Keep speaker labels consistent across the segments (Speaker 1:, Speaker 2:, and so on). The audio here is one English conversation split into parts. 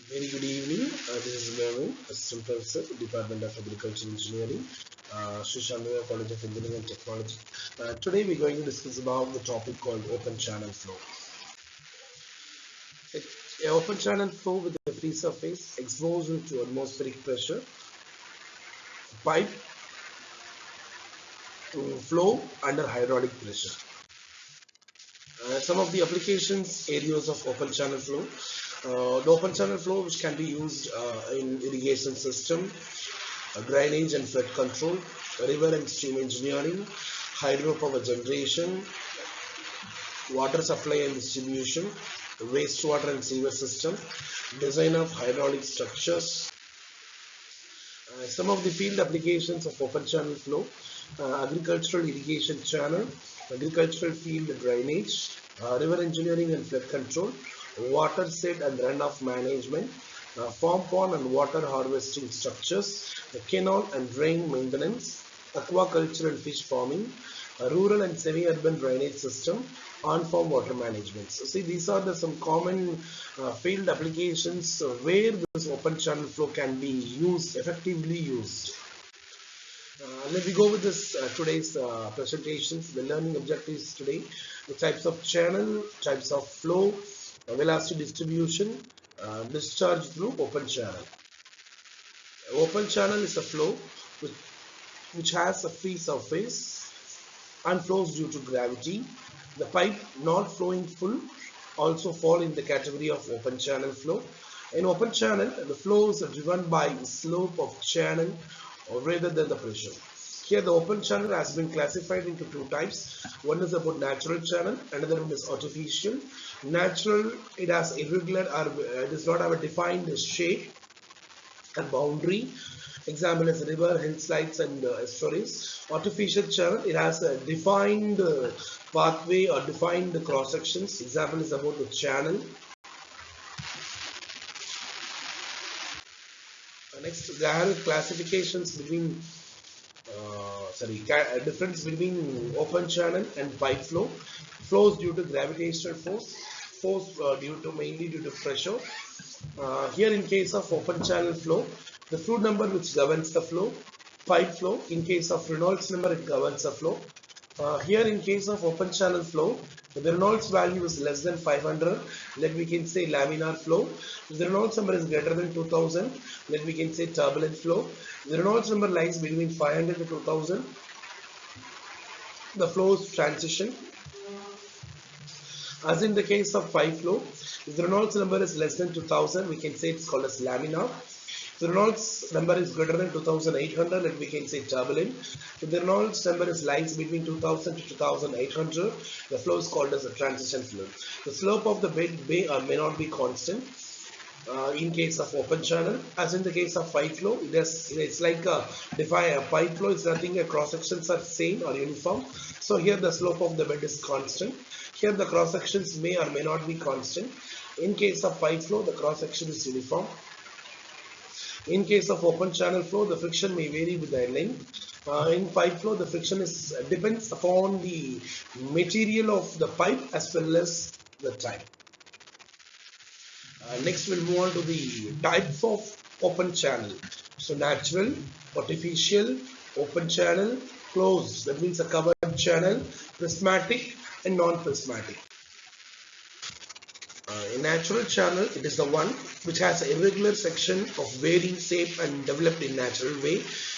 Speaker 1: Very good evening. This is Mervin, Assistant Professor, Department of Agricultural Engineering, Sri Shanmugha College of Engineering and Technology. Today we're going to discuss about the topic called open channel flow. An open channel flow with a free surface exposed to atmospheric pressure, pipe flow under hydraulic pressure. Some of the applications areas of open channel flow. The open channel flow which can be used in irrigation system, drainage and flood control, river and stream engineering, hydropower generation, water supply and distribution, wastewater and sewer system, design of hydraulic structures. Some of the field applications of open channel flow: agricultural irrigation channel, agricultural field drainage, river engineering and flood control, water shed and runoff management, farm pond and water harvesting structures, canal and drain maintenance, aquaculture and fish farming, rural and semi-urban drainage system, on-farm water management. So see, these are some common field applications where this open channel flow can be used, effectively used. Let me go with this today's presentations. The learning objectives today: the types of channel, types of flow, velocity distribution, discharge through open channel. Open channel is a flow which has a free surface and flows due to gravity. The pipe not flowing full also fall in the category of open channel flow. In open channel, the flows are driven by the slope of channel or rather than the pressure. Here the open channel has been classified into two types. One is about natural channel, another one is artificial. Natural, it has irregular or it does not have a defined shape and boundary. Example is river, hillsides and estuaries. Artificial channel, it has a defined pathway or defined cross sections. Example is about the channel. Next, there are classifications between difference between open channel and pipe flow. Flows due to gravitational force mainly due to pressure. Here in case of open channel flow, the fluid number which governs the flow. Pipe flow, in case of Reynolds number, it governs the flow. Here in case of open channel flow, if the Reynolds value is less than 500, then we can say laminar flow. If the Reynolds number is greater than 2000, then we can say turbulent flow. If the Reynolds number lies between 500 to 2000, the flow is transition. As in the case of pipe flow, if the Reynolds number is less than 2000, we can say it's called as laminar. If the Reynolds number is greater than 2800, then we can say turbulent. If the Reynolds number lies between 2000 to 2800, the flow is called as a transition flow. The slope of the bed may or may not be constant. In case of open channel, as in the case of pipe flow, it's like a pipe flow is nothing, cross sections are same or uniform. So here the slope of the bed is constant. Here the cross sections may or may not be constant. In case of pipe flow, the cross section is uniform. In case of open channel flow, the friction may vary with the length. In pipe flow, the friction depends upon the material of the pipe as well as the type. Next, we'll move on to the types of open channel. So natural, artificial, open channel, closed, that means a covered channel, prismatic and non-prismatic. A natural channel, it is the one which has an irregular section of varying shape and developed in natural way.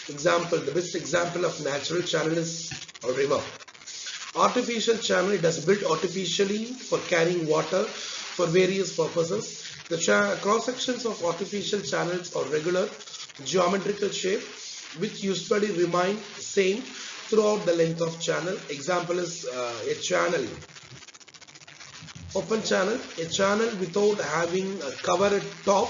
Speaker 1: Example, the best example of natural channel is a river. Artificial channel, it is built artificially for carrying water for various purposes. The cross sections of artificial channels are regular, geometrical shape, which usually remain same throughout the length of channel. Example is a channel. Open channel, a channel without having a covered top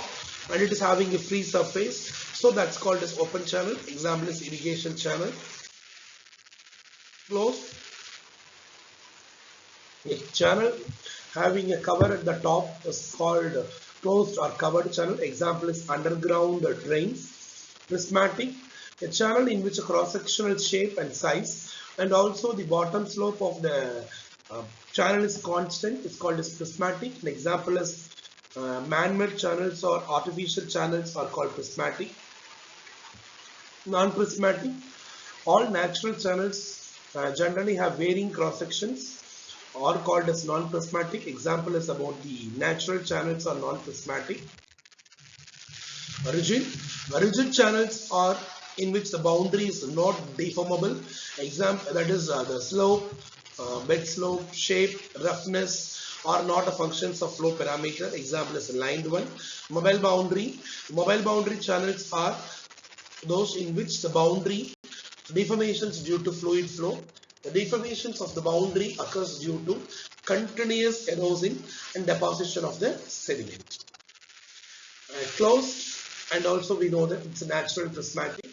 Speaker 1: and it is having a free surface, so that's called as open channel. Example is irrigation channel. Closed, a channel having a cover at the top is called closed or covered channel. Example is underground drains. Prismatic, a channel in which a cross-sectional shape and size and also the bottom slope of the channel is constant, is called as prismatic. An example is Man-made channels or artificial channels are called prismatic. Non-prismatic, all natural channels generally have varying cross sections or called as non-prismatic. Example is about the natural channels are non-prismatic. Rigid. Rigid channels are in which the boundary is not deformable. Example, that is the slope, bed slope, shape, roughness are not a functions of flow parameter. Example is lined one. Mobile boundary. Mobile boundary channels are those in which the boundary deformations due to fluid flow. The deformations of the boundary occurs due to continuous erosion and deposition of the sediment. Closed, and also we know that it's a natural prismatic.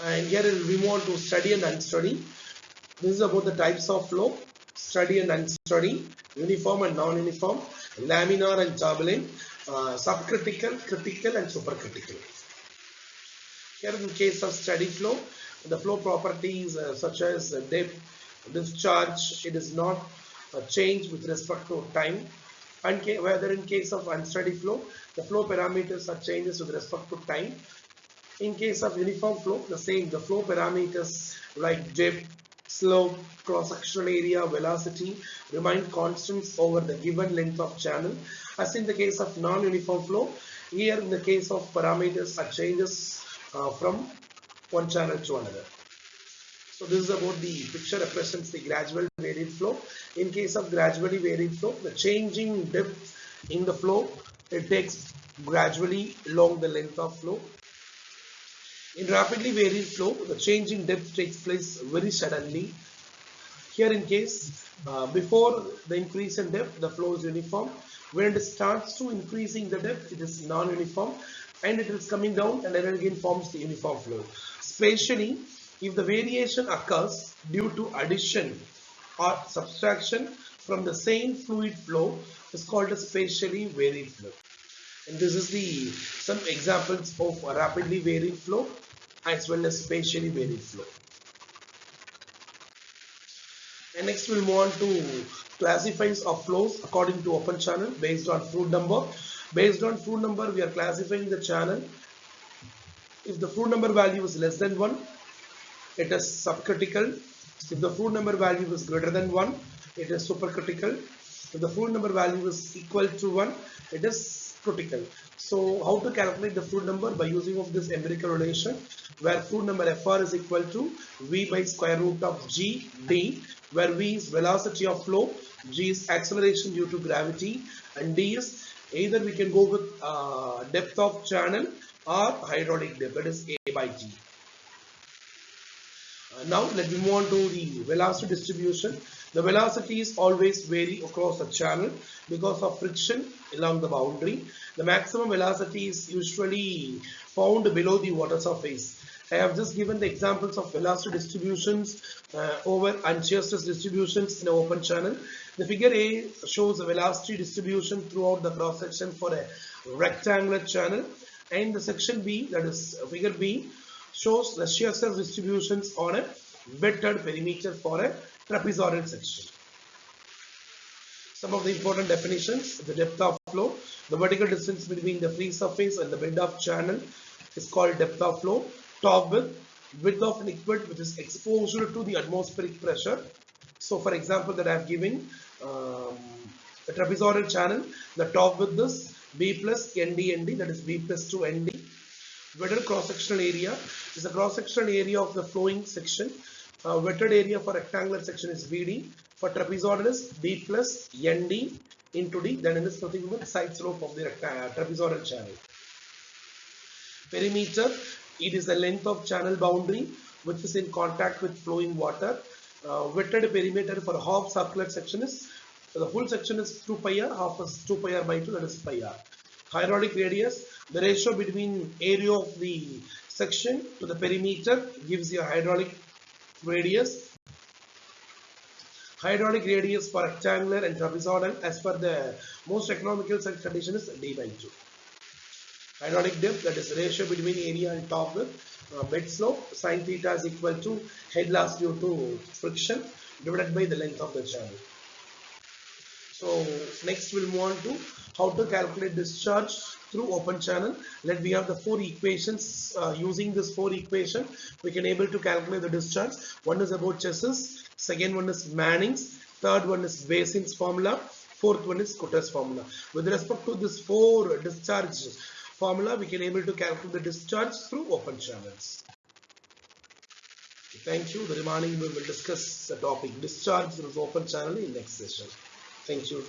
Speaker 1: And here we move on to study and unstudy. This is about the types of flow: study and unstudy, uniform and non-uniform, laminar and turbulent, subcritical, critical and supercritical. Here in case of steady flow, the flow properties such as depth, discharge, it is not changed with respect to time. And whether in case of unsteady flow, the flow parameters are changes with respect to time. In case of uniform flow, the same, the flow parameters like depth, slope, cross-sectional area, velocity remain constants over the given length of channel. As in the case of non-uniform flow, here in the case of parameters are changes from one channel to another. So this is about the picture represents the gradual varied flow. In case of gradually varied flow, the changing depth in the flow, it takes gradually along the length of flow. In rapidly varied flow, the changing depth takes place very suddenly. Here in case, before the increase in depth, the flow is uniform. When it starts to increasing the depth, it is non-uniform, and it is coming down and then again forms the uniform flow. Especially if the variation occurs due to addition or subtraction from the same fluid flow, is called a spatially varied flow. And this is the some examples of a rapidly varied flow as well as spatially varied flow. And next we'll move on to classifies of flows according to open channel based on fluid number. Based on fluid number, we are classifying the channel. If the fluid number value is less than 1, it is subcritical. If the fluid number value is greater than 1, it is supercritical. If the fluid number value is equal to 1, it is critical. So how to calculate the fluid number? By using of this empirical relation, where fluid number Fr is equal to V by square root of G D, where V is velocity of flow, G is acceleration due to gravity, and D is either we can go with depth of channel or hydraulic depth, that is A by G. Now let me move on to the velocity distribution. The velocities always vary across the channel because of friction along the boundary. The maximum velocity is usually found below the water surface. I have just given the examples of velocity distributions over and shear stress distributions in an open channel. The figure A shows a velocity distribution throughout the cross section for a rectangular channel, and the section B, that is figure B, shows the shear stress distributions on a wetted perimeter for a trapezoidal section. Some of the important definitions: the depth of flow, the vertical distance between the free surface and the bed of channel is called depth of flow. Top width of liquid which is exposed to the atmospheric pressure. So for example, that I have given a trapezoidal channel, the top width is B plus ND, that is B plus 2 ND. Wetted cross-sectional area is the cross-sectional area of the flowing section. Wetted area for rectangular section is BD. For trapezoidal is B plus ND into D. Then it is nothing but side slope of the trapezoidal channel. Perimeter, it is the length of channel boundary which is in contact with flowing water. Wetted perimeter for a half circular section is, the full section is 2 pi r, half is 2 pi r by 2, that is pi r. Hydraulic radius, the ratio between area of the section to the perimeter gives you a hydraulic radius. Hydraulic radius for rectangular and trapezoidal as per the most economical set condition is D by 2. Hydraulic depth, that is ratio between area and top width. Bed slope, sin theta is equal to head loss due to friction divided by the length of the channel. So next we'll move on to how to calculate discharge through open channel. Let we have the four equations. Using this four equation, we can able to calculate the discharge. One is about Chassis, second one is Manning's, third one is Basin's formula, fourth one is Cotter's formula. With respect to this four discharge formula, we can able to calculate the discharge through open channels. Thank you. The remaining we will discuss the topic discharge through open channel in next session. Thank you.